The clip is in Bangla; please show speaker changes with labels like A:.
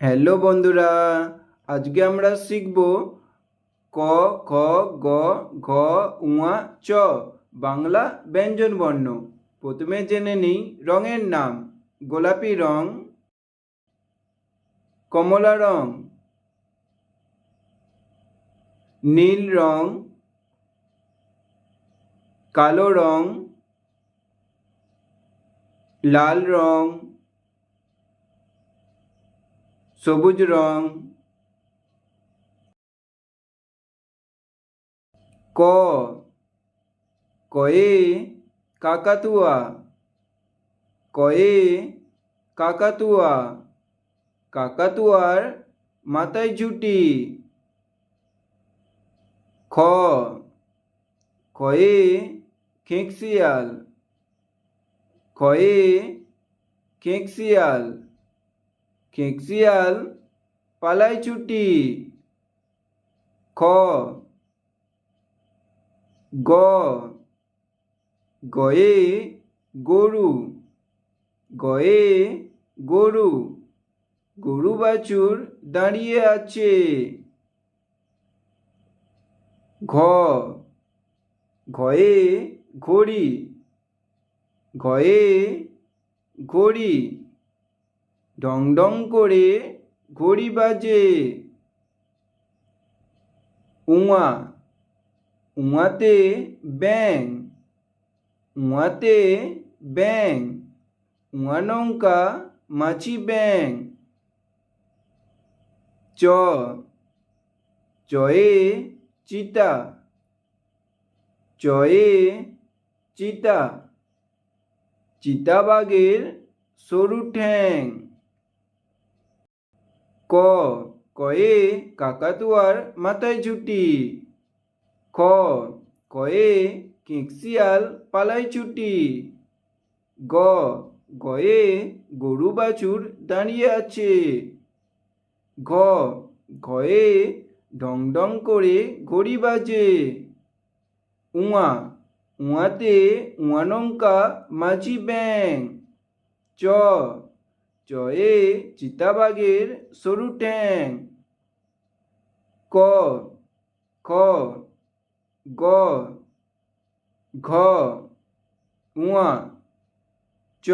A: হ্যালো বন্ধুরা, আজকে আমরা শিখব ক, খ, গ, ঘ, উয়া, চ বাংলা ব্যঞ্জন বর্ণ। প্রথমে জেনে নিই রঙের নাম। গোলাপি রং, কমলা রং, নীল রং, কালো রং, লাল রং, সবুজ রং। ক, কয়ে কাকাতুয়া, কয়ে কাকাতুয়া, কাকাতুয়ার মাথায় ঝুঁটি। খ, খয়ে খেঁকশিয়াল, খয়ে খেঁকশিয়াল, খেঁকশিয়াল পালায় ছুটি। খ, গ, গয়ে গরু, গয়ে গরু, গরু বাছুর দাঁড়িয়ে আছে। ঘ, ঘয়ে ঘড়ি, ঘয়ে ঘড়ি, ডং ডং করে ঘড়ি বাজে। উঙা, উঙাতে ব্যাঙ, উঙাতে ব্যাঙ, উঙা নৌকা মাছি ব্যাঙ। চ, চয়ে চিতা, চয়ে চিতা, চিতাবাঘের সরু ঠ্যাং। ক, কয়ে কাকাতুয়ার মাথায় ঝুঁটি। খ, কয়ে খেঁকশিয়াল পালায় ছুটি। গ, গয়ে গরু বাছুর দাঁড়িয়ে আছে। ঘ, ঘয়ে ঢং ঢং করে ঘড়ি বাজে। উঙা, উঙাতে উঙা নৌকা মাঝি ব্যাঙ। চ, চয়ে চিতাবাঘের সরু ঠ্যাং। ক, খ, গ, ঘ, উঙা, চ।